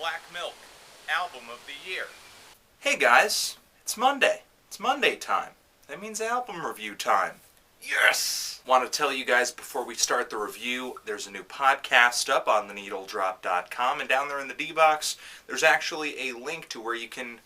Black Milk, Album of the Year. Hey guys, it's Monday. It's Monday time. That means album review time. Yes! Want to tell you guys before we start the review, there's a new podcast up on theneedledrop.com, and down there in the D-Box, there's actually a link to where you can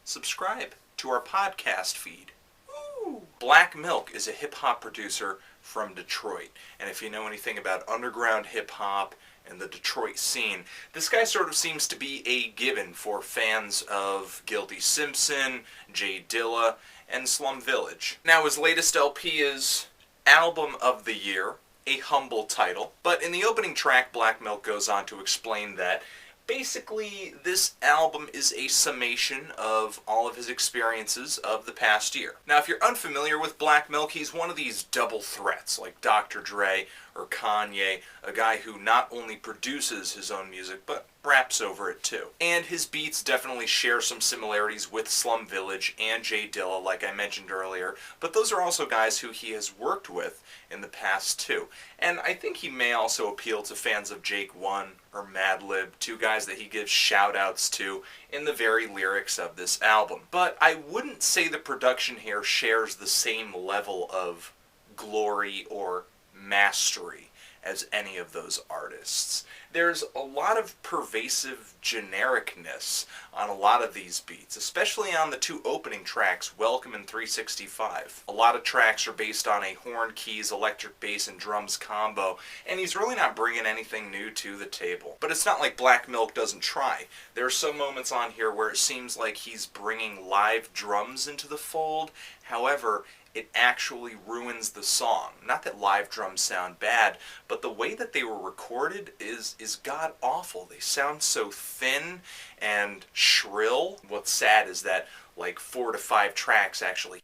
subscribe to our podcast feed. Woo! Black Milk is a hip-hop producer from Detroit, and if you know anything about underground hip-hop and the Detroit scene, this guy sort of seems to be a given for fans of Guilty Simpson, Jay Dilla, and Slum Village. Now, his latest LP is Album of the Year, a humble title, but in the opening track, Black Milk goes on to explain that basically this album is a summation of all of his experiences of the past year. Now, if you're unfamiliar with Black Milk, he's one of these double threats like Dr. Dre or Kanye, a guy who not only produces his own music, but raps over it too. And his beats definitely share some similarities with Slum Village and Jay Dilla, like I mentioned earlier, but those are also guys who he has worked with in the past too. And I think he may also appeal to fans of Jake One or Madlib, two guys that he gives shout-outs to in the very lyrics of this album. But I wouldn't say the production here shares the same level of glory or mastery as any of those artists. There's a lot of pervasive genericness on a lot of these beats, especially on the two opening tracks, Welcome and 365. A lot of tracks are based on a horn, keys, electric bass, and drums combo, and he's really not bringing anything new to the table. But it's not like Black Milk doesn't try. There are some moments on here where it seems like he's bringing live drums into the fold. However, it actually ruins the song. Not that live drums sound bad, but the way that they were recorded is god-awful. They sound so thin and shrill. What's sad is that like 4 to 5 tracks actually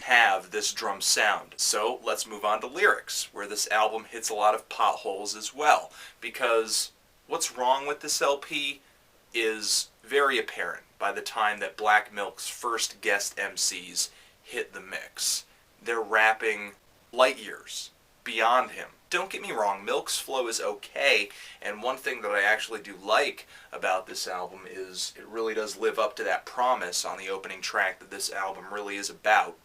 have this drum sound. So let's move on to lyrics, where this album hits a lot of potholes as well. Because what's wrong with this LP is very apparent by the time that Black Milk's first guest MCs hit the mix. They're rapping light years beyond him. Don't get me wrong, Milk's flow is okay, and one thing that I actually do like about this album is it really does live up to that promise on the opening track that this album really is about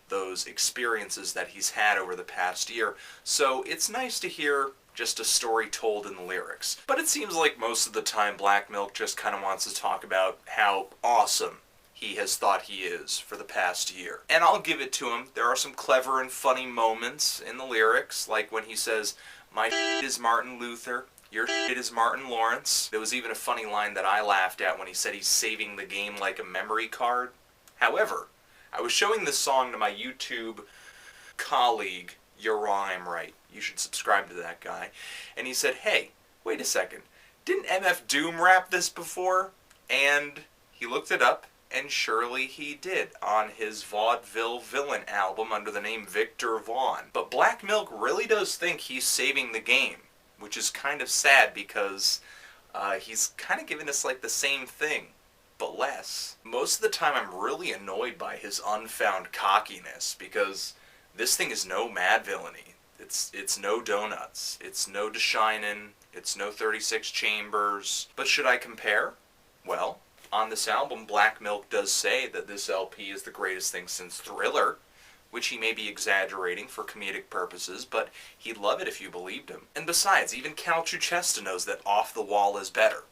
those experiences that he's had over the past year. So it's nice to hear just a story told in the lyrics. But it seems like most of the time Black Milk just kind of wants to talk about how awesome he has thought he is for the past year. And I'll give it to him. There are some clever and funny moments in the lyrics, like when he says, "My shit is Martin Luther, your shit is Martin Lawrence." There was even a funny line that I laughed at when he said he's saving the game like a memory card. However, I was showing this song to my YouTube colleague, You're Wrong, I'm Right. You should subscribe to that guy. And he said, "Hey, wait a second. Didn't MF Doom rap this before?" And he looked it up, and surely he did, on his Vaudeville Villain album under the name Victor Vaughn. But Black Milk really does think he's saving the game, which is kind of sad because he's kind of giving us like the same thing, but less. Most of the time I'm really annoyed by his unfound cockiness, because this thing is no Mad Villainy. It's no Donuts. It's no DeShinin. It's no 36 Chambers. But should I compare? Well, on this album, Black Milk does say that this LP is the greatest thing since Thriller, which he may be exaggerating for comedic purposes, but he'd love it if you believed him. And besides, even Cal Chuchesta knows that Off the Wall is better.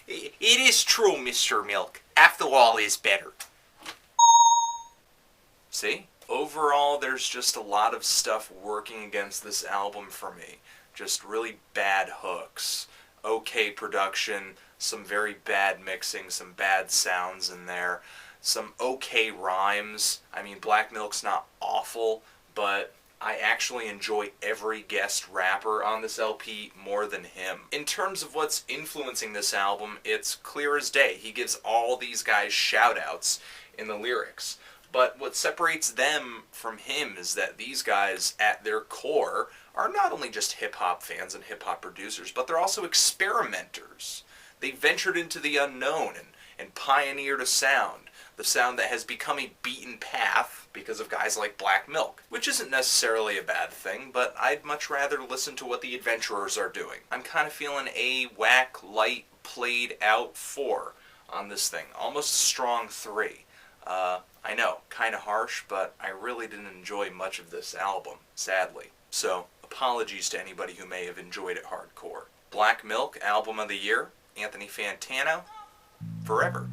It is true, Mr. Milk. Off the Wall is better. See? Overall, there's just a lot of stuff working against this album for me. Just really bad hooks, okay production, some very bad mixing, some bad sounds in there, some okay rhymes. I mean, Black Milk's not awful, but I actually enjoy every guest rapper on this LP more than him. In terms of what's influencing this album, it's clear as day. He gives all these guys shout-outs in the lyrics. But what separates them from him is that these guys, at their core, are not only just hip-hop fans and hip-hop producers, but they're also experimenters. They ventured into the unknown and pioneered a sound, the the sound that has become a beaten path because of guys like Black Milk, which isn't necessarily a bad thing, but I'd much rather listen to what the adventurers are doing. I'm kind of feeling a whack, light, played out 4 on this thing, almost a strong 3. I know, kind of harsh, but I really didn't enjoy much of this album, sadly. So, apologies to anybody who may have enjoyed it hardcore. Black Milk, Album of the Year, Anthony Fantano, Forever.